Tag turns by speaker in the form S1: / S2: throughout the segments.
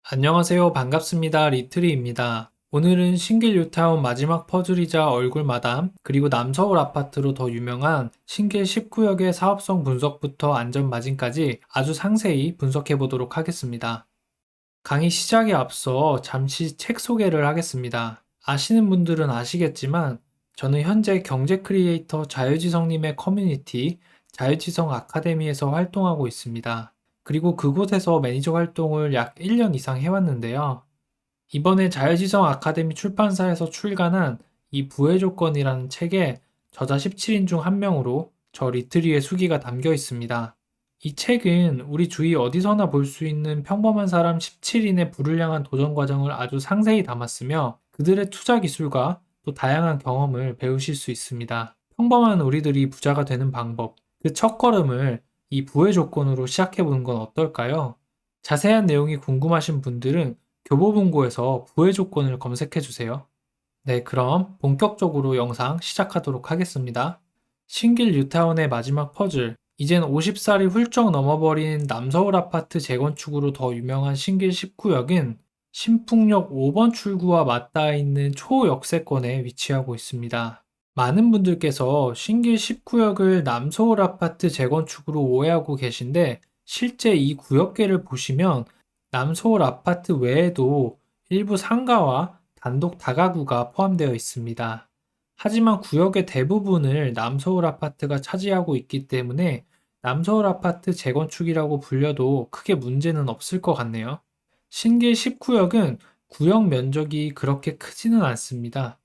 S1: 안녕하세요. 반갑습니다. 리트리입니다. 오늘은 신길 뉴타운 마지막 퍼즐이자 얼굴 마담, 그리고 남서울 아파트로 더 유명한 신길 19역의 사업성 분석부터 안전 마진까지 아주 상세히 분석해 보도록 하겠습니다. 강의 시작에 앞서 잠시 책 소개를 하겠습니다. 아시는 분들은 아시겠지만 저는 현재 경제 크리에이터 자유지성님의 커뮤니티 자유지성 아카데미에서 활동하고 있습니다. 그리고 그곳에서 매니저 활동을 약 1년 이상 해왔는데요. 이번에 자유지성 아카데미 출판사에서 출간한 이 부의 조건이라는 책에 저자 17인 중 한 명으로 저 리트리의 수기가 담겨 있습니다. 이 책은 우리 주위 어디서나 볼 수 있는 평범한 사람 17인의 불을 향한 도전 과정을 아주 상세히 담았으며 그들의 투자 기술과 또 다양한 경험을 배우실 수 있습니다. 평범한 우리들이 부자가 되는 방법, 그 첫걸음을 이 부의 조건으로 시작해보는 건 어떨까요? 자세한 내용이 궁금하신 분들은 교보문고에서 부의 조건을 검색해주세요. 네, 그럼 본격적으로 영상 시작하도록 하겠습니다. 신길 뉴타운의 마지막 퍼즐, 이젠 50살이 훌쩍 넘어버린 남서울 아파트 재건축으로 더 유명한 신길 19역은 신풍역 5번 출구와 맞닿아 있는 초역세권에 위치하고 있습니다. 많은 분들께서 신길 19역을 남서울 아파트 재건축으로 오해하고 계신데 실제 이 구역계를 보시면 남서울 아파트 외에도 일부 상가와 단독 다가구가 포함되어 있습니다. 하지만 구역의 대부분을 남서울 아파트가 차지하고 있기 때문에 남서울 아파트 재건축이라고 불려도 크게 문제는 없을 것 같네요. 신길 19역은 구역 면적이 그렇게 크지는 않습니다.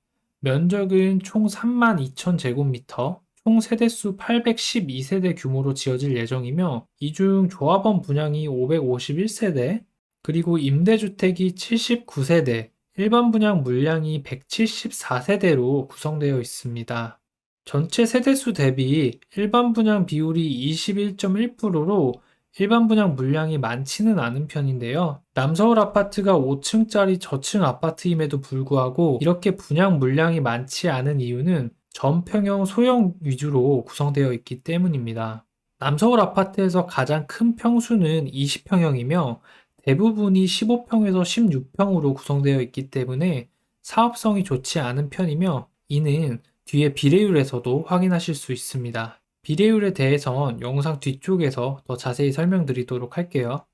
S1: 면적은 총 32,000제곱미터, 총 세대수 812세대 규모로 지어질 예정이며 이 중 조합원 분양이 551세대, 그리고 임대주택이 79세대, 일반 분양 물량이 174세대로 구성되어 있습니다. 전체 세대수 대비 일반 분양 비율이 21.1%로 일반 분양 물량이 많지는 않은 편인데요. 남서울 아파트가 5층짜리 저층 아파트임에도 불구하고 이렇게 분양 물량이 많지 않은 이유는 전평형 소형 위주로 구성되어 있기 때문입니다. 남서울 아파트에서 가장 큰 평수는 20평형이며 대부분이 15평에서 16평으로 구성되어 있기 때문에 사업성이 좋지 않은 편이며 이는 뒤에 비례율에서도 확인하실 수 있습니다. 비례율에 대해선 영상 뒤쪽에서 더 자세히 설명드리도록 할게요.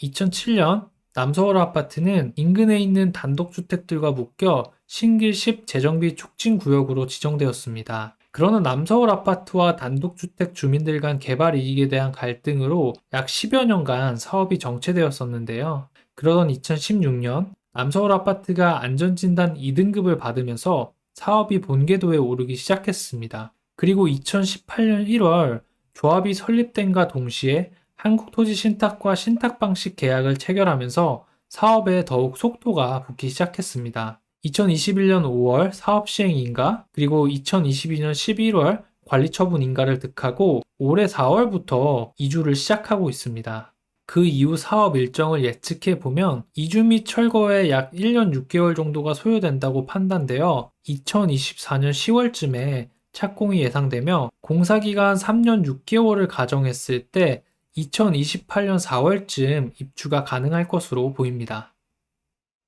S1: 2007년 남서울 아파트는 인근에 있는 단독주택들과 묶여 신길 10 재정비 촉진 구역으로 지정되었습니다. 그러나 남서울 아파트와 단독주택 주민들 간 개발 이익에 대한 갈등으로 약 10여 년간 사업이 정체되었었는데요. 그러던 2016년 남서울 아파트가 안전진단 2등급을 받으면서 사업이 본궤도에 오르기 시작했습니다. 그리고 2018년 1월 조합이 설립된과 동시에 한국토지신탁과 신탁방식 계약을 체결하면서 사업에 더욱 속도가 붙기 시작했습니다. 2021년 5월 사업 시행 인가, 그리고 2022년 11월 관리처분 인가를 득하고 올해 4월부터 이주를 시작하고 있습니다. 그 이후 사업 일정을 예측해 보면 이주 및 철거에 약 1년 6개월 정도가 소요된다고 판단되어 2024년 10월쯤에 착공이 예상되며 공사기간 3년 6개월을 가정했을 때 2028년 4월쯤 입주가 가능할 것으로 보입니다.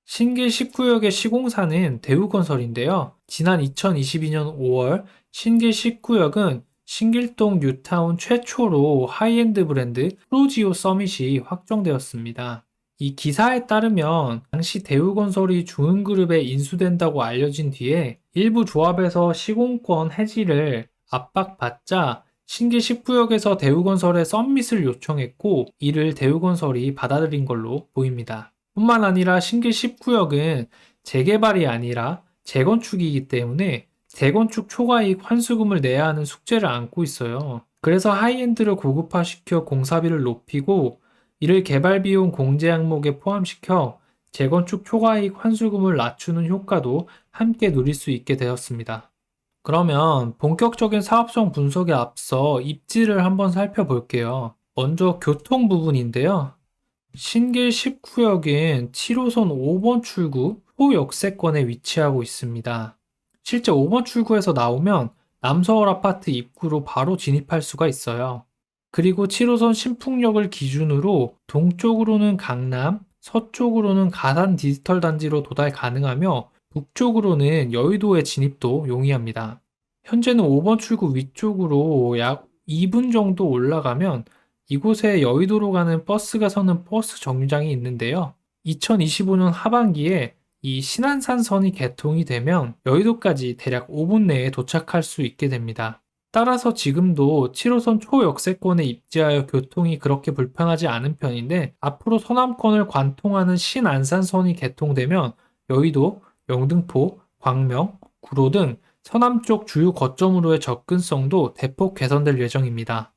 S1: 신길 19역의 시공사는 대우건설인데요. 지난 2022년 5월 신길 19역은 신길동 뉴타운 최초로 하이엔드 브랜드 프로지오 서밋이 확정되었습니다. 이 기사에 따르면 당시 대우건설이 중흥그룹에 인수된다고 알려진 뒤에 일부 조합에서 시공권 해지를 압박받자 신길 19역에서 대우건설에 썸밋을 요청했고 이를 대우건설이 받아들인 걸로 보입니다. 뿐만 아니라 신길 19역은 재개발이 아니라 재건축이기 때문에 재건축 초과이익 환수금을 내야 하는 숙제를 안고 있어요. 그래서 하이엔드를 고급화시켜 공사비를 높이고 이를 개발비용 공제 항목에 포함시켜 재건축 초과이익 환수금을 낮추는 효과도 함께 누릴 수 있게 되었습니다. 그러면 본격적인 사업성 분석에 앞서 입지를 한번 살펴볼게요. 먼저 교통 부분인데요. 신길 19역인 7호선 5번 출구 호역세권에 위치하고 있습니다. 실제 5번 출구에서 나오면 남서울 아파트 입구로 바로 진입할 수가 있어요. 그리고 7호선 신풍역을 기준으로 동쪽으로는 강남, 서쪽으로는 가산 디지털 단지로 도달 가능하며 북쪽으로는 여의도의 진입도 용이합니다. 현재는 5번 출구 위쪽으로 약 2분 정도 올라가면 이곳에 여의도로 가는 버스가 서는 버스 정류장이 있는데요. 2025년 하반기에 이 신안산선이 개통이 되면 여의도까지 대략 5분 내에 도착할 수 있게 됩니다. 따라서 지금도 7호선 초역세권에 입지하여 교통이 그렇게 불편하지 않은 편인데 앞으로 서남권을 관통하는 신안산선이 개통되면 여의도, 영등포, 광명, 구로 등 서남쪽 주요 거점으로의 접근성도 대폭 개선될 예정입니다.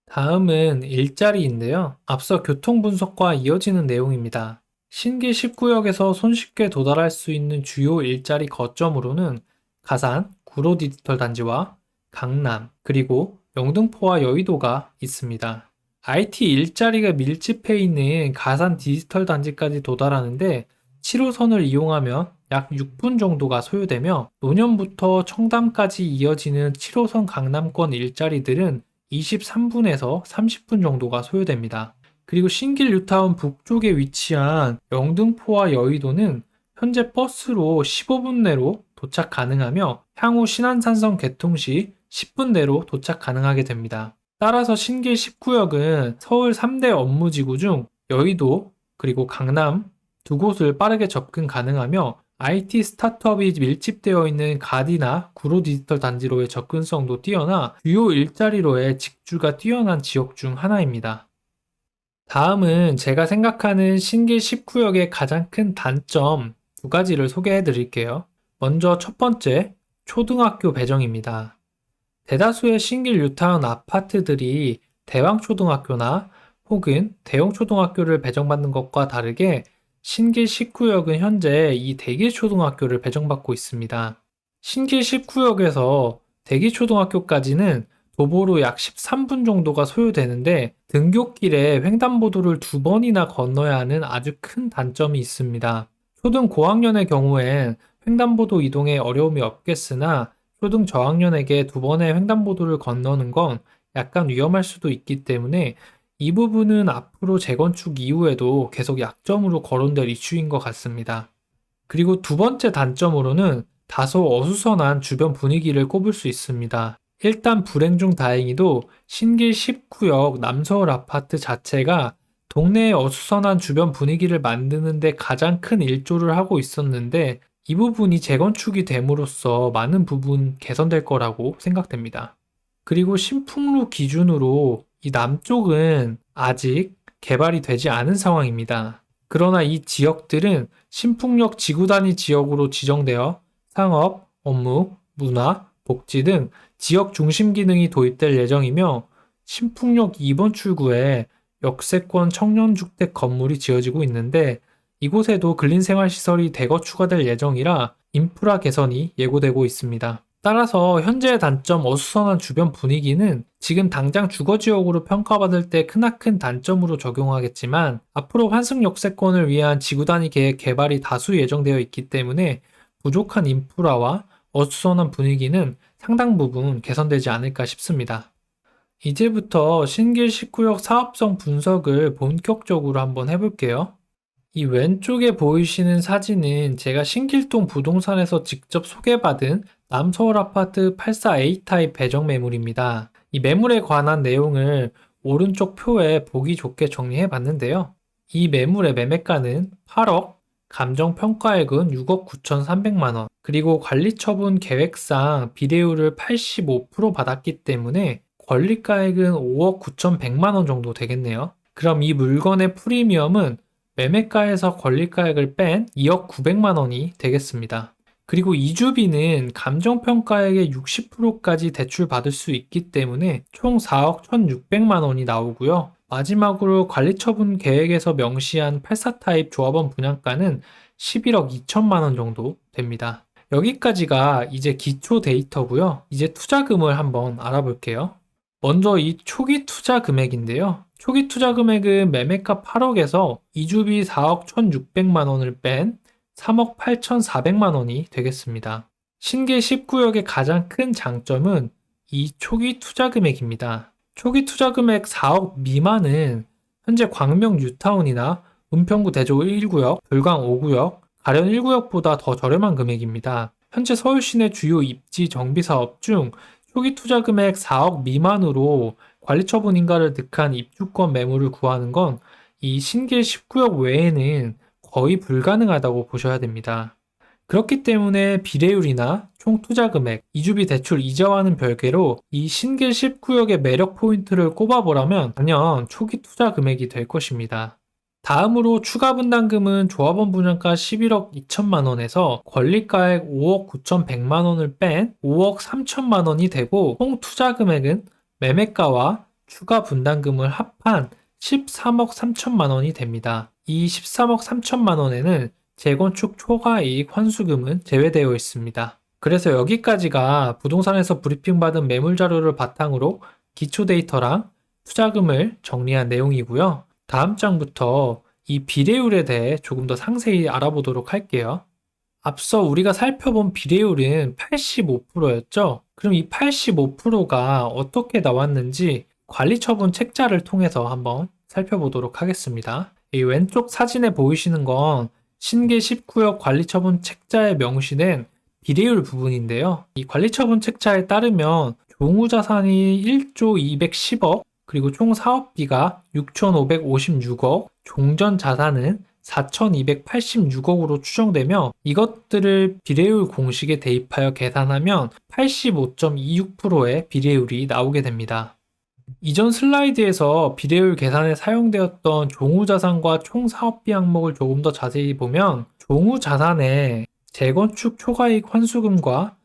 S1: 다음은 일자리인데요. 앞서 교통 분석과 이어지는 내용입니다. 신길 10구역에서 손쉽게 도달할 수 있는 주요 일자리 거점으로는 가산, 구로 디지털 단지와 강남, 그리고 영등포와 여의도가 있습니다. IT 일자리가 밀집해 있는 가산 디지털 단지까지 도달하는데 7호선을 이용하면 약 6분 정도가 소요되며 노년부터 청담까지 이어지는 7호선 강남권 일자리들은 23분에서 30분 정도가 소요됩니다. 그리고 신길 뉴타운 북쪽에 위치한 영등포와 여의도는 현재 버스로 15분 내로 도착 가능하며 향후 신안산선 개통 시 10분 내로 도착 가능하게 됩니다. 따라서 신길 10구역은 서울 3대 업무지구 중 여의도 그리고 강남 두 곳을 빠르게 접근 가능하며 IT 스타트업이 밀집되어 있는 가디나 구로 디지털 단지로의 접근성도 뛰어나 주요 일자리로의 직주가 뛰어난 지역 중 하나입니다. 다음은 제가 생각하는 신길 10구역의 가장 큰 단점 두 가지를 소개해 드릴게요. 먼저 첫 번째, 초등학교 배정입니다. 대다수의 신길 뉴타운 아파트들이 대왕초등학교나 혹은 대형초등학교를 배정받는 것과 다르게 신길 10구역은 현재 이 대기초등학교를 배정받고 있습니다. 신길 10구역에서 대기초등학교까지는 도보로 약 13분 정도가 소요되는데 등굣길에 횡단보도를 2번이나 건너야 하는 아주 큰 단점이 있습니다. 초등 고학년의 경우엔 횡단보도 이동에 어려움이 없겠으나 초등 저학년에게 2번의 횡단보도를 건너는 건 약간 위험할 수도 있기 때문에 이 부분은 앞으로 재건축 이후에도 계속 약점으로 거론될 이슈인 것 같습니다. 그리고 두 번째 단점으로는 다소 어수선한 주변 분위기를 꼽을 수 있습니다. 일단 불행 중 다행히도 신길 10구역 남서울 아파트 자체가 동네의 어수선한 주변 분위기를 만드는 데 가장 큰 일조를 하고 있었는데 이 부분이 재건축이 됨으로써 많은 부분 개선될 거라고 생각됩니다. 그리고 신풍로 기준으로 이 남쪽은 아직 개발이 되지 않은 상황입니다. 그러나 이 지역들은 신풍역 지구 단위 지역으로 지정되어 상업, 업무, 문화, 복지 등 지역 중심 기능이 도입될 예정이며 신풍역 2번 출구에 역세권 청년주택 건물이 지어지고 있는데 이곳에도 근린생활시설이 대거 추가될 예정이라 인프라 개선이 예고되고 있습니다. 따라서 현재의 단점 어수선한 주변 분위기는 지금 당장 주거지역으로 평가받을 때 크나큰 단점으로 적용하겠지만 앞으로 환승 역세권을 위한 지구단위 계획 개발이 다수 예정되어 있기 때문에 부족한 인프라와 어수선한 분위기는 상당 부분 개선되지 않을까 싶습니다. 이제부터 신길 10구역 사업성 분석을 본격적으로 한번 해볼게요. 이 왼쪽에 보이시는 사진은 제가 신길동 부동산에서 직접 소개받은 남서울 아파트 84A 타입 배정 매물입니다. 이 매물에 관한 내용을 오른쪽 표에 보기 좋게 정리해 봤는데요. 이 매물의 매매가는 8억, 감정평가액은 6억 9,300만 원, 그리고 관리처분 계획상 비례율을 85% 받았기 때문에 권리가액은 5억 9,100만 원 정도 되겠네요. 그럼 이 물건의 프리미엄은 매매가에서 권리가액을 뺀 2억 900만 원이 되겠습니다. 그리고 이주비는 감정평가액의 60%까지 대출받을 수 있기 때문에 총 4억 1,600만 원이 나오고요. 마지막으로 관리처분 계획에서 명시한 84타입 조합원 분양가는 11억 2천만 원 정도 됩니다. 여기까지가 이제 기초 데이터고요. 이제 투자금을 한번 알아볼게요. 먼저 이 초기 투자 금액인데요. 초기 투자 금액은 매매가 8억에서 이주비 4억 1,600만 원을 뺀 3억 8,400만 원이 되겠습니다. 신길 10구역의 가장 큰 장점은 이 초기 투자 금액입니다. 초기 투자 금액 4억 미만은 현재 광명 뉴타운이나 은평구 대조 1구역, 불광 5구역, 가련 1구역보다 더 저렴한 금액입니다. 현재 서울시내 주요 입지 정비사업 중 초기 투자 금액 4억 미만으로 관리처분 인가를 득한 입주권 매물을 구하는 건 이 신길 10구역 외에는 거의 불가능하다고 보셔야 됩니다. 그렇기 때문에 비례율이나 총 투자 금액, 이주비 대출 이자와는 별개로 이 신길 10구역의 매력 포인트를 꼽아보라면 단연 초기 투자 금액이 될 것입니다. 다음으로 추가 분담금은 조합원 분양가 11억 2천만 원에서 권리가액 5억 9,100만 원을 뺀 5억 3천만 원이 되고 총 투자 금액은 매매가와 추가 분담금을 합한 13억 3천만 원이 됩니다. 이 13억 3천만 원에는 재건축 초과이익 환수금은 제외되어 있습니다. 그래서 여기까지가 부동산에서 브리핑받은 매물 자료를 바탕으로 기초 데이터랑 투자금을 정리한 내용이고요. 다음 장부터 이 비례율에 대해 조금 더 상세히 알아보도록 할게요. 앞서 우리가 살펴본 비례율은 85%였죠? 그럼 이 85%가 어떻게 나왔는지 관리처분 책자를 통해서 한번 살펴보도록 하겠습니다. 이 왼쪽 사진에 보이시는 건 신길 10구역 관리처분 책자에 명시된 비례율 부분인데요. 이 관리처분 책자에 따르면 종우자산이 1조 210억, 그리고 총 사업비가 6,556억, 종전자산은 4,286억으로 추정되며 이것들을 비례율 공식에 대입하여 계산하면 85.26%의 비례율이 나오게 됩니다. 이전 슬라이드에서 비례율 계산에 사용되었던 종우자산과 총 사업비 항목을 조금 더 자세히 보면 종우자산에 재건축 초과이익 환수금과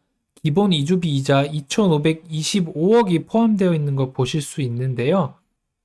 S1: 기본 이주비 이자 2,525억이 포함되어 있는 걸 보실 수 있는데요.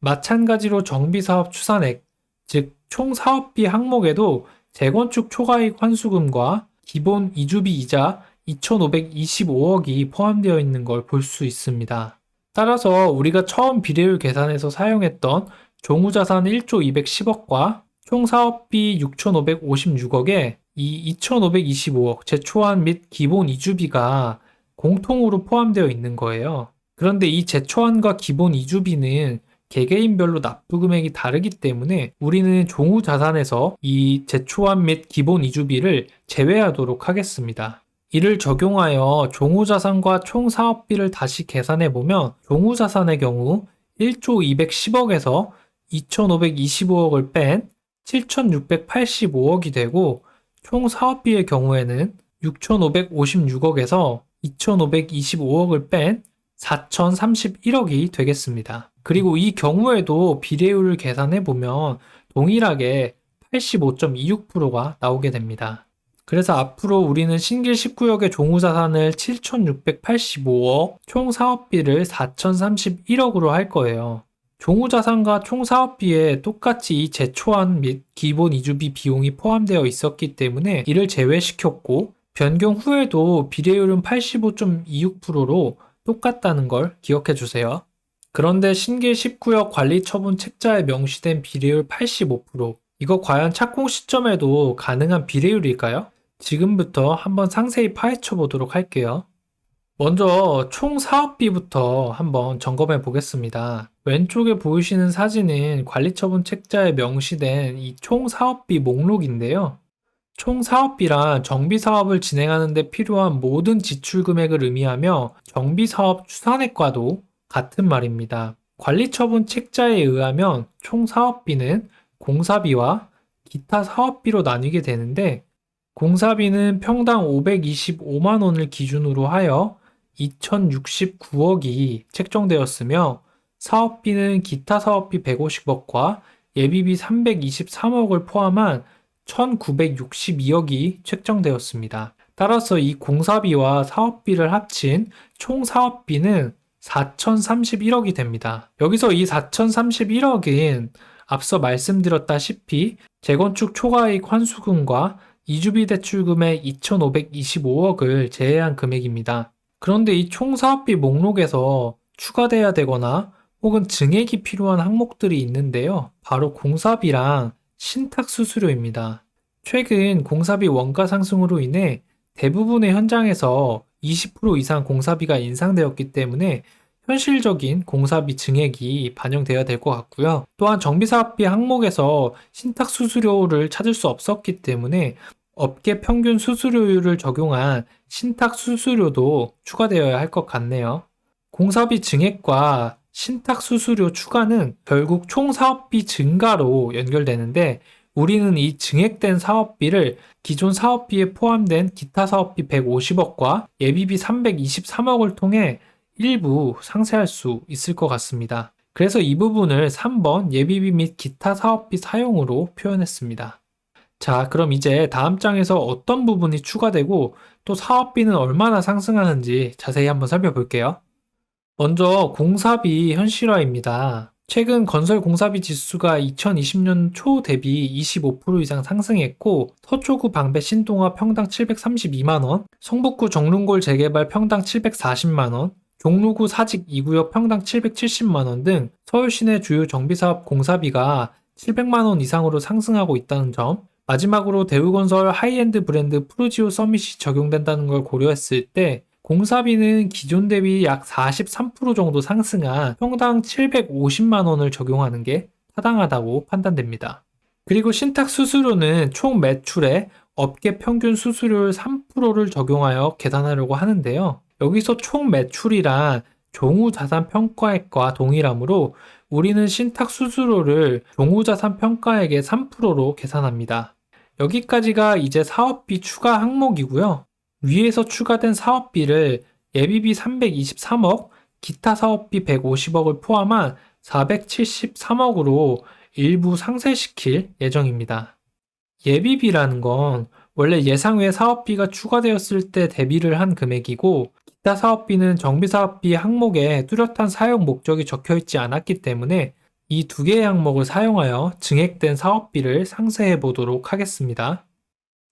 S1: 마찬가지로 정비사업 추산액, 즉 총 사업비 항목에도 재건축 초과이익 환수금과 기본 이주비 이자 2,525억이 포함되어 있는 걸 볼 수 있습니다. 따라서 우리가 처음 비례율 계산에서 사용했던 종우자산 1조 210억과 총 사업비 6,556억에 이 2,525억 재초안 및 기본 이주비가 공통으로 포함되어 있는 거예요. 그런데 이 재초안과 기본 이주비는 개개인별로 납부 금액이 다르기 때문에 우리는 종우자산에서 이 재초안 및 기본 이주비를 제외하도록 하겠습니다. 이를 적용하여 종우자산과 총 사업비를 다시 계산해보면 종우자산의 경우 1조 210억에서 2,525억을 뺀 7,685억이 되고 총 사업비의 경우에는 6,556억에서 2,525억을 뺀 4,031억이 되겠습니다. 그리고 이 경우에도 비례율을 계산해보면 동일하게 85.26%가 나오게 됩니다. 그래서 앞으로 우리는 신길 10구역의 종우자산을 7,685억, 총 사업비를 4,031억으로 할 거예요. 종우자산과 총 사업비에 똑같이 이 재초안 및 기본 이주비 비용이 포함되어 있었기 때문에 이를 제외시켰고 변경 후에도 비례율은 85.26%로 똑같다는 걸 기억해 주세요. 그런데 신길 10구역 관리처분 책자에 명시된 비례율 85%, 이거 과연 착공 시점에도 가능한 비례율일까요? 지금부터 한번 상세히 파헤쳐 보도록 할게요. 먼저 총 사업비부터 한번 점검해 보겠습니다. 왼쪽에 보이시는 사진은 관리처분 책자에 명시된 이 총 사업비 목록인데요. 총 사업비란 정비 사업을 진행하는 데 필요한 모든 지출 금액을 의미하며 정비 사업 추산액과도 같은 말입니다. 관리처분 책자에 의하면 총 사업비는 공사비와 기타 사업비로 나뉘게 되는데 공사비는 평당 525만 원을 기준으로 하여 2,069억이 책정되었으며 사업비는 기타 사업비 150억과 예비비 323억을 포함한 1,962억이 책정되었습니다. 따라서 이 공사비와 사업비를 합친 총 사업비는 4,031억이 됩니다. 여기서 이 4,031억은 앞서 말씀드렸다시피 재건축 초과이익 환수금과 이주비 대출금의 2,525억을 제외한 금액입니다. 그런데 이 총 사업비 목록에서 추가돼야 되거나 혹은 증액이 필요한 항목들이 있는데요. 바로 공사비랑 신탁 수수료입니다. 최근 공사비 원가 상승으로 인해 대부분의 현장에서 20% 이상 공사비가 인상되었기 때문에 현실적인 공사비 증액이 반영되어야 될 것 같고요. 또한 정비사업비 항목에서 신탁 수수료를 찾을 수 없었기 때문에 업계 평균 수수료율을 적용한 신탁 수수료도 추가되어야 할 것 같네요. 공사비 증액과 신탁 수수료 추가는 결국 총 사업비 증가로 연결되는데, 우리는 이 증액된 사업비를 기존 사업비에 포함된 기타 사업비 150억과 예비비 323억을 통해 일부 상쇄할 수 있을 것 같습니다. 그래서 이 부분을 3번 예비비 및 기타 사업비 사용으로 표현했습니다. 자, 그럼 이제 다음 장에서 어떤 부분이 추가되고 또 사업비는 얼마나 상승하는지 자세히 한번 살펴볼게요. 먼저 공사비 현실화입니다. 최근 건설 공사비 지수가 2020년 초 대비 25% 이상 상승했고, 서초구 방배 신동아 평당 732만원, 성북구 정릉골 재개발 평당 740만원, 종로구 사직 2구역 평당 770만원 등 서울 시내 주요 정비사업 공사비가 700만원 이상으로 상승하고 있다는 점, 마지막으로 대우건설 하이엔드 브랜드 프루지오 서밋이 적용된다는 걸 고려했을 때 공사비는 기존 대비 약 43% 정도 상승한 평당 750만 원을 적용하는 게 타당하다고 판단됩니다. 그리고 신탁 수수료는 총 매출에 업계 평균 수수료율 3%를 적용하여 계산하려고 하는데요. 여기서 총 매출이란 종우자산평가액과 동일하므로 우리는 신탁 수수료를 종우자산평가액의 3%로 계산합니다. 여기까지가 이제 사업비 추가 항목이고요. 위에서 추가된 사업비를 예비비 323억, 기타 사업비 150억을 포함한 473억으로 일부 상쇄시킬 예정입니다. 예비비라는 건 원래 예상 외 사업비가 추가되었을 때 대비를 한 금액이고, 기타 사업비는 정비사업비 항목에 뚜렷한 사용 목적이 적혀 있지 않았기 때문에 이 두 개의 항목을 사용하여 증액된 사업비를 상쇄해 보도록 하겠습니다.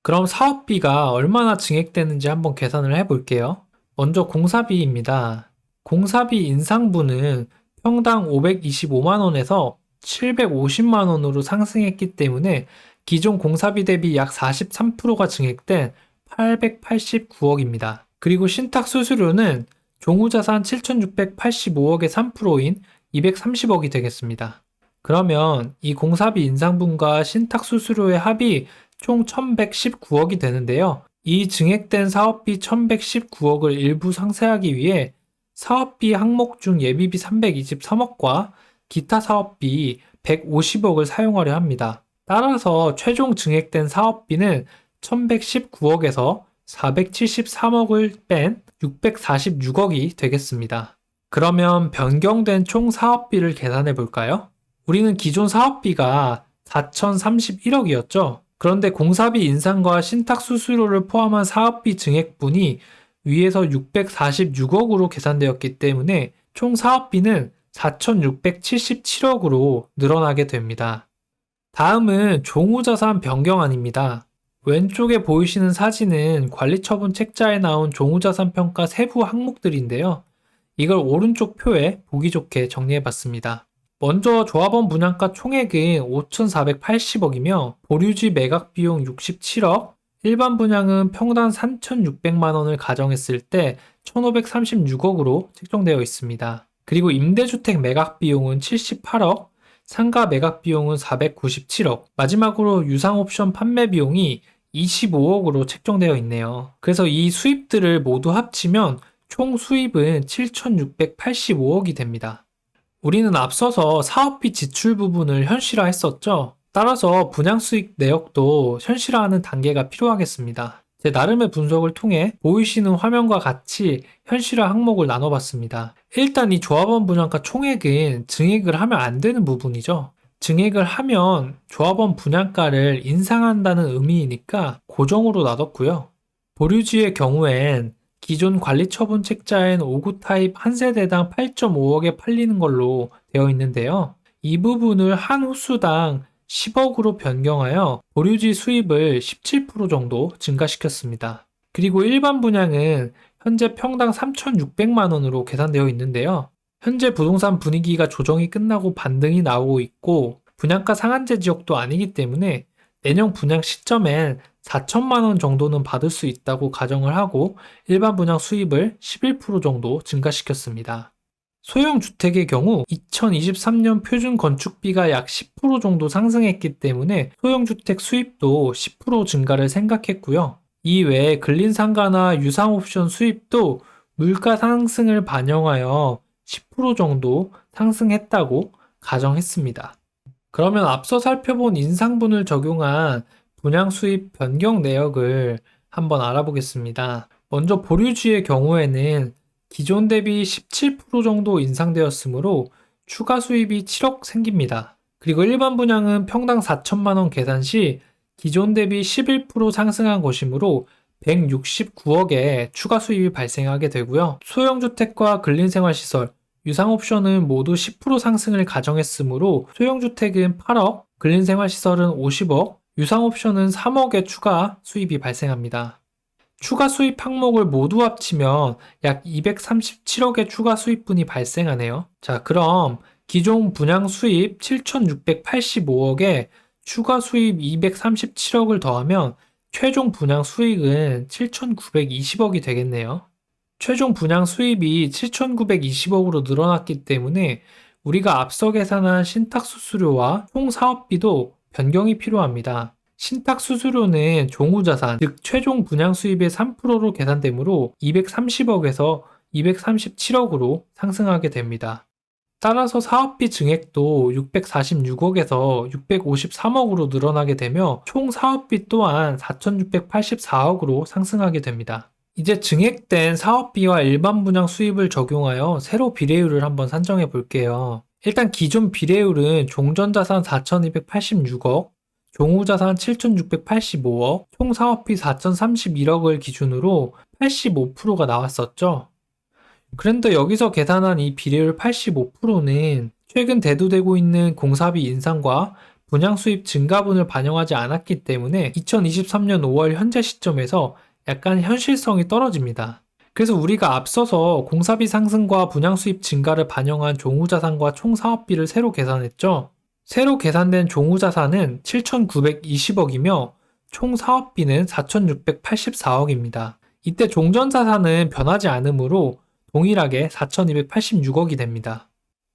S1: 그럼 사업비가 얼마나 증액되는지 한번 계산을 해볼게요. 먼저 공사비입니다. 공사비 인상분은 평당 525만원에서 750만원으로 상승했기 때문에 기존 공사비 대비 약 43%가 증액된 889억입니다. 그리고 신탁 수수료는 종우자산 7,685억의 3%인 230억이 되겠습니다. 그러면 이 공사비 인상분과 신탁 수수료의 합이 총 1,119억이 되는데요. 이 증액된 사업비 1,119억을 일부 상쇄하기 위해 사업비 항목 중 예비비 323억과 기타 사업비 150억을 사용하려 합니다. 따라서 최종 증액된 사업비는 1,119억에서 473억을 뺀 646억이 되겠습니다. 그러면 변경된 총 사업비를 계산해 볼까요? 우리는 기존 사업비가 4,031억이었죠. 그런데 공사비 인상과 신탁 수수료를 포함한 사업비 증액분이 위에서 646억으로 계산되었기 때문에 총 사업비는 4,677억으로 늘어나게 됩니다. 다음은 종우자산 변경안입니다. 왼쪽에 보이시는 사진은 관리처분 책자에 나온 종우자산 평가 세부 항목들인데요. 이걸 오른쪽 표에 보기 좋게 정리해봤습니다. 먼저 조합원 분양가 총액은 5,480억이며 보류지 매각 비용 67억, 일반 분양은 평당 3,600만 원을 가정했을 때 1,536억으로 책정되어 있습니다. 그리고 임대주택 매각 비용은 78억, 상가 매각 비용은 497억, 마지막으로 유상옵션 판매 비용이 25억으로 책정되어 있네요. 그래서 이 수입들을 모두 합치면 총 수입은 7,685억이 됩니다. 우리는 앞서서 사업비 지출 부분을 현실화했었죠. 따라서 분양수익 내역도 현실화하는 단계가 필요하겠습니다. 제 나름의 분석을 통해 보이시는 화면과 같이 현실화 항목을 나눠봤습니다. 일단 이 조합원 분양가 총액은 증액을 하면 안 되는 부분이죠. 증액을 하면 조합원 분양가를 인상한다는 의미이니까 고정으로 놔뒀고요. 보류지의 경우엔 기존 관리처분 책자엔 5구 타입 한 세대당 8.5억에 팔리는 걸로 되어 있는데요. 이 부분을 한 호수당 10억으로 변경하여 보류지 수입을 17% 정도 증가시켰습니다. 그리고 일반 분양은 현재 평당 3,600만 원으로 계산되어 있는데요. 현재 부동산 분위기가 조정이 끝나고 반등이 나오고 있고 분양가 상한제 지역도 아니기 때문에 내년 분양 시점엔 4천만 원 정도는 받을 수 있다고 가정을 하고 일반 분양 수입을 11% 정도 증가시켰습니다. 소형 주택의 경우 2023년 표준 건축비가 약 10% 정도 상승했기 때문에 소형 주택 수입도 10% 증가를 생각했고요. 이외에 근린 상가나 유상 옵션 수입도 물가 상승을 반영하여 10% 정도 상승했다고 가정했습니다. 그러면 앞서 살펴본 인상분을 적용한 분양 수입 변경 내역을 한번 알아보겠습니다. 먼저 보류지의 경우에는 기존 대비 17% 정도 인상되었으므로 추가 수입이 7억 생깁니다. 그리고 일반 분양은 평당 4천만 원 계산 시 기존 대비 11% 상승한 것이므로 169억의 추가 수입이 발생하게 되고요. 소형주택과 근린생활시설, 유상옵션은 모두 10% 상승을 가정했으므로 소형주택은 8억, 근린생활시설은 50억, 유상옵션은 3억의 추가 수입이 발생합니다. 추가 수입 항목을 모두 합치면 약 237억의 추가 수입분이 발생하네요. 자, 그럼 기존 분양 수입 7,685억에 추가 수입 237억을 더하면 최종 분양 수익은 7,920억이 되겠네요. 최종 분양 수입이 7,920억으로 늘어났기 때문에 우리가 앞서 계산한 신탁수수료와 총사업비도 변경이 필요합니다. 신탁수수료는 종후자산, 즉 최종 분양 수입의 3%로 계산되므로 230억에서 237억으로 상승하게 됩니다. 따라서 사업비 증액도 646억에서 653억으로 늘어나게 되며 총 사업비 또한 4,684억으로 상승하게 됩니다. 이제 증액된 사업비와 일반 분양 수입을 적용하여 새로 비례율을 한번 산정해 볼게요. 일단 기존 비례율은 종전자산 4,286억, 종후자산 7,685억, 총 사업비 4,031억을 기준으로 85%가 나왔었죠. 그런데 여기서 계산한 이 비례율 85%는 최근 대두되고 있는 공사비 인상과 분양 수입 증가분을 반영하지 않았기 때문에 2023년 5월 현재 시점에서 약간 현실성이 떨어집니다. 그래서 우리가 앞서서 공사비 상승과 분양 수입 증가를 반영한 종후자산과 총 사업비를 새로 계산했죠. 새로 계산된 종후자산은 7,920억이며 총 사업비는 4,684억입니다. 이때 종전자산은 변하지 않으므로 동일하게 4,286억이 됩니다.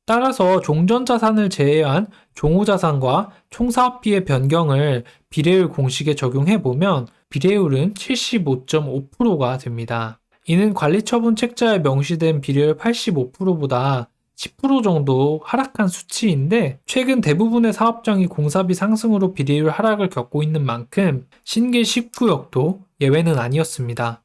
S1: 따라서 종전자산을 제외한 종후자산과 총사업비의 변경을 비례율 공식에 적용해보면 비례율은 75.5%가 됩니다. 이는 관리처분 책자에 명시된 비례율 85%보다 10% 정도 하락한 수치인데 최근 대부분의 사업장이 공사비 상승으로 비례율 하락을 겪고 있는 만큼 신길 10구역도 예외는 아니었습니다.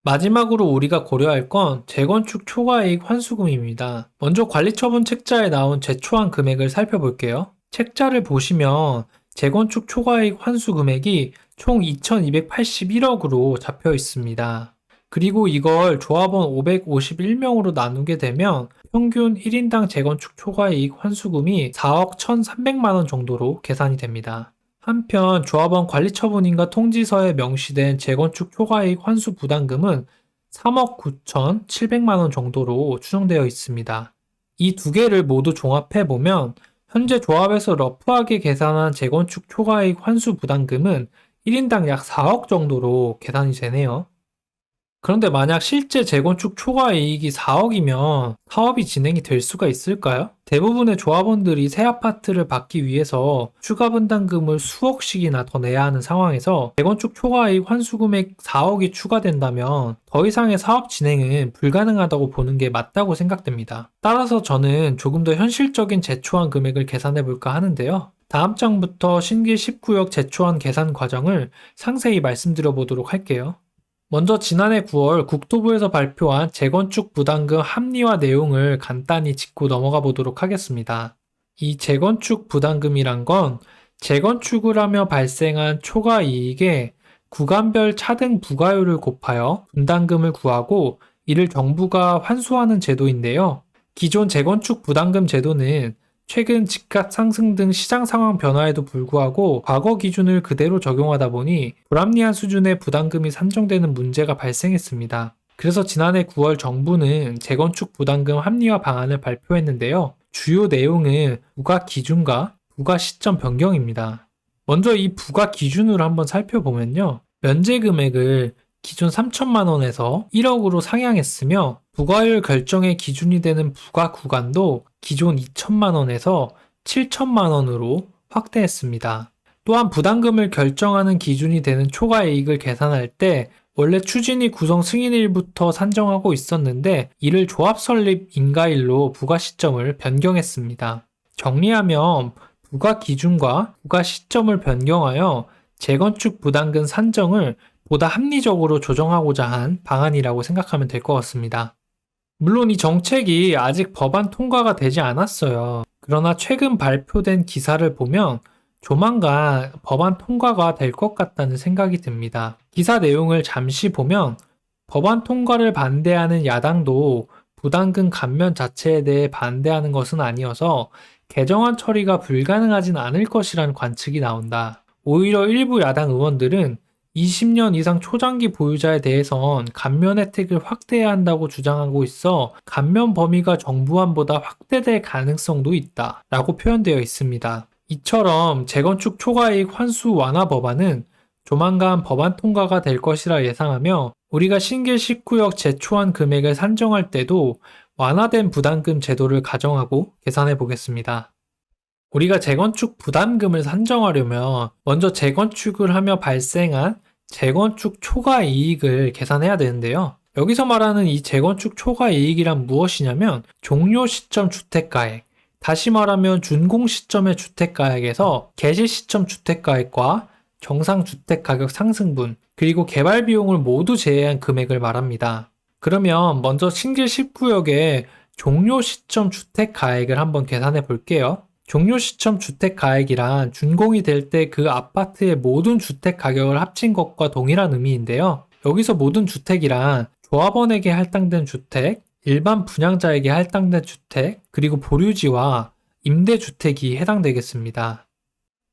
S1: 마지막으로 우리가 고려할 건 재건축 초과이익 환수금입니다. 먼저 관리처분 책자에 나온 재초안 금액을 살펴볼게요. 책자를 보시면 재건축 초과이익 환수 금액이 총 2,281억으로 잡혀 있습니다. 그리고 이걸 조합원 551명으로 나누게 되면 평균 1인당 재건축 초과이익 환수금이 4억 1,300만 원 정도로 계산이 됩니다. 한편 조합원 관리처분인가 통지서에 명시된 재건축 초과이익 환수 부담금은 3억 9,700만 원 정도로 추정되어 있습니다. 이 두 개를 모두 종합해보면 현재 조합에서 러프하게 계산한 재건축 초과이익 환수 부담금은 1인당 약 4억 정도로 계산이 되네요. 그런데 만약 실제 재건축 초과이익이 4억이면 사업이 진행이 될 수가 있을까요? 대부분의 조합원들이 새 아파트를 받기 위해서 추가 분담금을 수억씩이나 더 내야 하는 상황에서 재건축 초과이익 환수금액 4억이 추가된다면 더 이상의 사업 진행은 불가능하다고 보는 게 맞다고 생각됩니다. 따라서 저는 조금 더 현실적인 재초안 금액을 계산해 볼까 하는데요. 다음 장부터 신길 19역 재초안 계산 과정을 상세히 말씀드려 보도록 할게요. 먼저 지난해 9월 국토부에서 발표한 재건축 부담금 합리화 내용을 간단히 짚고 넘어가 보도록 하겠습니다. 이 재건축 부담금이란 건 재건축을 하며 발생한 초과 이익에 구간별 차등 부가율을 곱하여 분담금을 구하고 이를 정부가 환수하는 제도인데요. 기존 재건축 부담금 제도는 최근 집값 상승 등 시장 상황 변화에도 불구하고 과거 기준을 그대로 적용하다 보니 불합리한 수준의 부담금이 산정되는 문제가 발생했습니다. 그래서 지난해 9월 정부는 재건축 부담금 합리화 방안을 발표했는데요. 주요 내용은 부과 기준과 부과 시점 변경입니다. 먼저 이 부과 기준으로 한번 살펴보면요. 면제 금액을 기존 3천만 원에서 1억으로 상향했으며 부과율 결정의 기준이 되는 부과 구간도 기존 2천만 원에서 7천만 원으로 확대했습니다. 또한 부담금을 결정하는 기준이 되는 초과이익을 계산할 때 원래 추진위 구성 승인일부터 산정하고 있었는데 이를 조합 설립 인가일로 부과 시점을 변경했습니다. 정리하면 부과 기준과 부과 시점을 변경하여 재건축 부담금 산정을 보다 합리적으로 조정하고자 한 방안이라고 생각하면 될 것 같습니다. 물론 이 정책이 아직 법안 통과가 되지 않았어요. 그러나 최근 발표된 기사를 보면 조만간 법안 통과가 될 것 같다는 생각이 듭니다. 기사 내용을 잠시 보면 법안 통과를 반대하는 야당도 부담금 감면 자체에 대해 반대하는 것은 아니어서 개정안 처리가 불가능하진 않을 것이라는 관측이 나온다. 오히려 일부 야당 의원들은 20년 이상 초장기 보유자에 대해선 감면 혜택을 확대해야 한다고 주장하고 있어 감면 범위가 정부안보다 확대될 가능성도 있다 라고 표현되어 있습니다. 이처럼 재건축 초과이익 환수 완화 법안은 조만간 법안 통과가 될 것이라 예상하며 우리가 신길 19역 재초안 금액을 산정할 때도 완화된 부담금 제도를 가정하고 계산해 보겠습니다. 우리가 재건축 부담금을 산정하려면 먼저 재건축을 하며 발생한 재건축 초과이익을 계산해야 되는데요. 여기서 말하는 이 재건축 초과이익이란 무엇이냐면 종료 시점 주택가액, 다시 말하면 준공 시점의 주택가액에서 개시 시점 주택가액과 정상 주택가격 상승분, 그리고 개발 비용을 모두 제외한 금액을 말합니다. 그러면 먼저 신길 19역의 종료 시점 주택가액을 한번 계산해 볼게요. 종료 시점 주택가액이란 준공이 될 때 그 아파트의 모든 주택 가격을 합친 것과 동일한 의미인데요. 여기서 모든 주택이란 조합원에게 할당된 주택, 일반 분양자에게 할당된 주택, 그리고 보류지와 임대주택이 해당되겠습니다.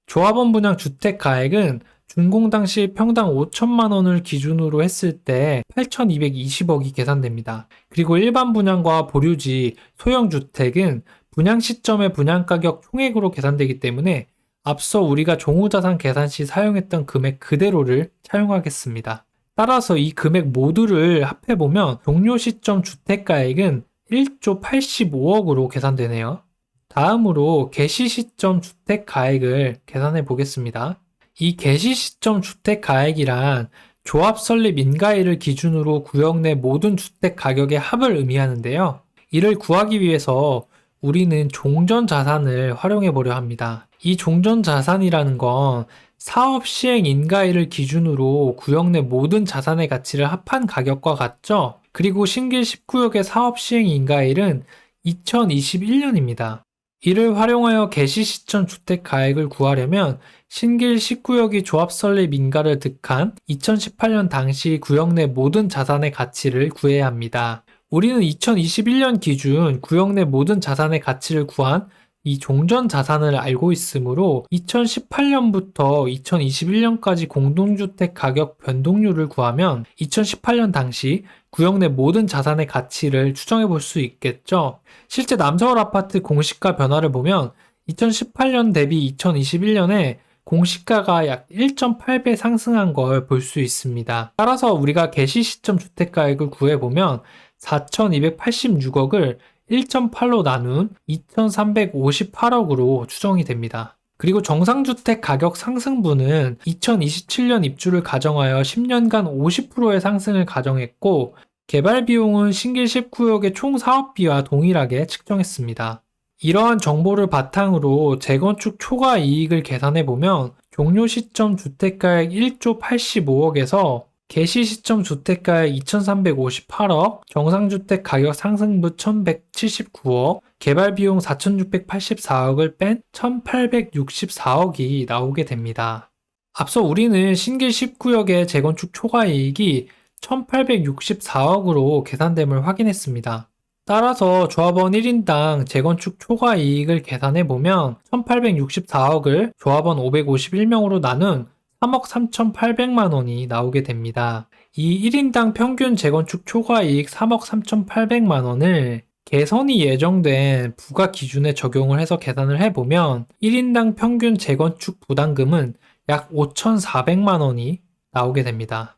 S1: 조합원 분양 주택 가액은 준공 당시 평당 5천만 원을 기준으로 했을 때 8,220억이 계산됩니다. 그리고 일반 분양과 보류지, 소형 주택은 분양 시점의 분양가격 총액으로 계산되기 때문에 앞서 우리가 종후자산 계산 시 사용했던 금액 그대로를 차용하겠습니다. 따라서 이 금액 모두를 합해보면 종료 시점 주택가액은 1조 85억으로 계산되네요. 다음으로 개시 시점 주택가액을 계산해 보겠습니다. 이 개시 시점 주택가액이란 조합 설립 인가일을 기준으로 구역 내 모든 주택 가격의 합을 의미하는데요. 이를 구하기 위해서 우리는 종전 자산을 활용해 보려 합니다. 이 종전 자산이라는 건 사업 시행 인가일을 기준으로 구역 내 모든 자산의 가치를 합한 가격과 같죠? 그리고 신길 19역의 사업 시행 인가일은 2021년입니다. 이를 활용하여 개시 시점 주택 가액을 구하려면 신길 19역이 조합 설립 인가를 득한 2018년 당시 구역 내 모든 자산의 가치를 구해야 합니다. 우리는 2021년 기준 구역 내 모든 자산의 가치를 구한 이 종전 자산을 알고 있으므로 2018년부터 2021년까지 공동주택 가격 변동률을 구하면 2018년 당시 구역 내 모든 자산의 가치를 추정해 볼 수 있겠죠. 실제 남서울 아파트 공시가 변화를 보면 2018년 대비 2021년에 공시가가 약 1.8배 상승한 걸 볼 수 있습니다. 따라서 우리가 개시 시점 주택가액을 구해보면 4,286억을 1.8로 나눈 2,358억으로 추정이 됩니다. 그리고 정상주택 가격 상승분은 2027년 입주를 가정하여 10년간 50%의 상승을 가정했고 개발 비용은 신길 19역의 총 사업비와 동일하게 측정했습니다. 이러한 정보를 바탕으로 재건축 초과 이익을 계산해보면 종료 시점 주택가액 1조 85억에서 개시 시점 주택가액 2,358억, 정상주택 가격 상승분 1,179억, 개발 비용 4,684억을 뺀 1,864억이 나오게 됩니다. 앞서 우리는 신길 19역의 재건축 초과이익이 1,864억으로 계산됨을 확인했습니다. 따라서 조합원 1인당 재건축 초과이익을 계산해보면 1,864억을 조합원 551명으로 나눈 3억 3,800만 원이 나오게 됩니다. 이 1인당 평균 재건축 초과이익 3억 3,800만 원을 개선이 예정된 부과 기준에 적용을 해서 계산을 해보면 1인당 평균 재건축 부담금은 약 5,400만 원이 나오게 됩니다.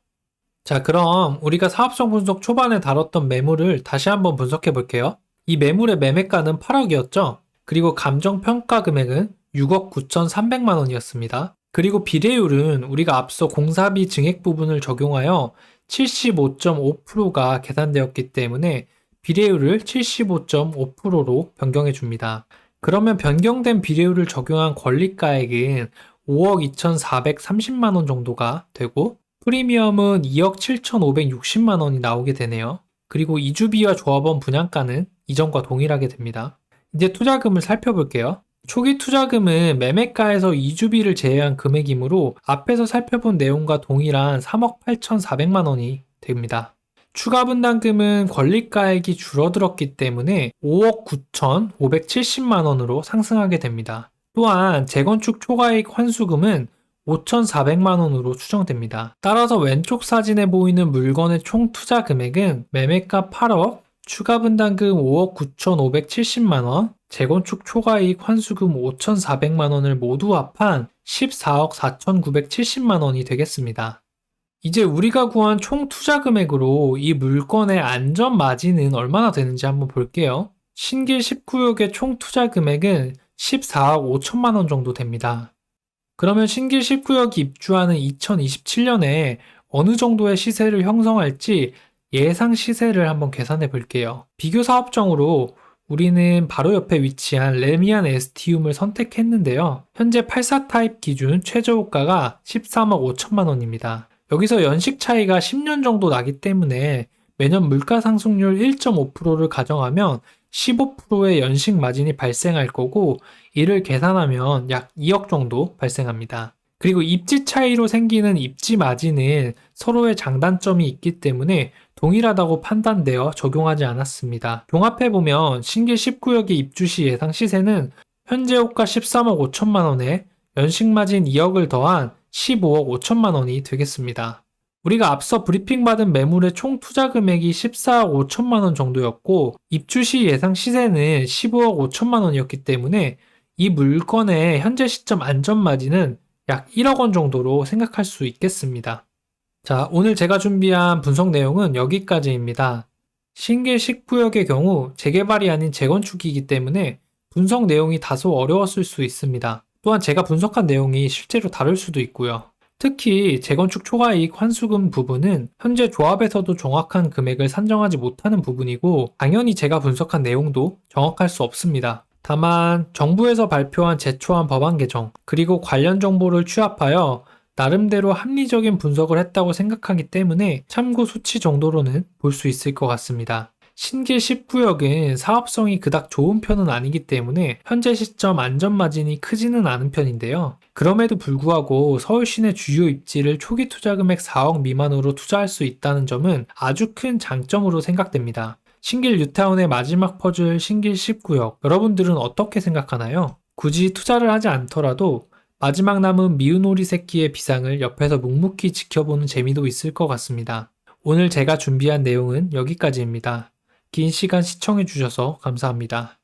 S1: 자, 그럼 우리가 사업성 분석 초반에 다뤘던 매물을 다시 한번 분석해 볼게요. 이 매물의 매매가는 8억이었죠? 그리고 감정평가 금액은 6억 9,300만 원이었습니다. 그리고 비례율은 우리가 앞서 공사비 증액 부분을 적용하여 75.5%가 계산되었기 때문에 비례율을 75.5%로 변경해 줍니다. 그러면 변경된 비례율을 적용한 권리가액은 5억 2,430만 원 정도가 되고 프리미엄은 2억 7,560만 원이 나오게 되네요. 그리고 이주비와 조합원 분양가는 이전과 동일하게 됩니다. 이제 투자금을 살펴볼게요. 초기 투자금은 매매가에서 이주비를 제외한 금액이므로 앞에서 살펴본 내용과 동일한 3억 8,400만 원이 됩니다. 추가 분담금은 권리가액이 줄어들었기 때문에 5억 9,570만 원으로 상승하게 됩니다. 또한 재건축 초과이익 환수금은 5,400만 원으로 추정됩니다. 따라서 왼쪽 사진에 보이는 물건의 총 투자 금액은 매매가 8억, 추가 분담금 5억 9,570만 원, 재건축 초과이익 환수금 5,400만 원을 모두 합한 14억 4,970만 원이 되겠습니다. 이제 우리가 구한 총 투자 금액으로 이 물건의 안전 마진은 얼마나 되는지 한번 볼게요. 신길 19역의 총 투자 금액은 14억 5천만 원 정도 됩니다. 그러면 신길 19역이 입주하는 2027년에 어느 정도의 시세를 형성할지 예상 시세를 한번 계산해 볼게요. 비교 사업정으로 우리는 바로 옆에 위치한 레미안 에스티움을 선택했는데요. 현재 84 타입 기준 최저호가가 13억 5천만 원입니다. 여기서 연식 차이가 10년 정도 나기 때문에 매년 물가 상승률 1.5%를 가정하면 15%의 연식 마진이 발생할 거고 이를 계산하면 약 2억 정도 발생합니다. 그리고 입지 차이로 생기는 입지 마진은 서로의 장단점이 있기 때문에 동일하다고 판단되어 적용하지 않았습니다. 종합해보면 신길 19역의 입주 시 예상 시세는 현재 호가 13억 5천만 원에 연식 마진 2억을 더한 15억 5천만 원이 되겠습니다. 우리가 앞서 브리핑 받은 매물의 총 투자 금액이 14억 5천만 원 정도였고 입주 시 예상 시세는 15억 5천만 원이었기 때문에 이 물건의 현재 시점 안전 마진은 약 1억 원 정도로 생각할 수 있겠습니다. 자, 오늘 제가 준비한 분석 내용은 여기까지입니다. 신길 19역의 경우 재개발이 아닌 재건축이기 때문에 분석 내용이 다소 어려웠을 수 있습니다. 또한 제가 분석한 내용이 실제로 다를 수도 있고요. 특히 재건축 초과이익 환수금 부분은 현재 조합에서도 정확한 금액을 산정하지 못하는 부분이고 당연히 제가 분석한 내용도 정확할 수 없습니다. 다만 정부에서 발표한 제초안 법안 개정 그리고 관련 정보를 취합하여 나름대로 합리적인 분석을 했다고 생각하기 때문에 참고 수치 정도로는 볼 수 있을 것 같습니다. 신길 19역은 사업성이 그닥 좋은 편은 아니기 때문에 현재 시점 안전마진이 크지는 않은 편인데요. 그럼에도 불구하고 서울 시내 주요 입지를 초기 투자 금액 4억 미만으로 투자할 수 있다는 점은 아주 큰 장점으로 생각됩니다. 신길 뉴타운의 마지막 퍼즐 신길 19역, 여러분들은 어떻게 생각하나요? 굳이 투자를 하지 않더라도 마지막 남은 미운 오리 새끼의 비상을 옆에서 묵묵히 지켜보는 재미도 있을 것 같습니다. 오늘 제가 준비한 내용은 여기까지입니다. 긴 시간 시청해주셔서 감사합니다.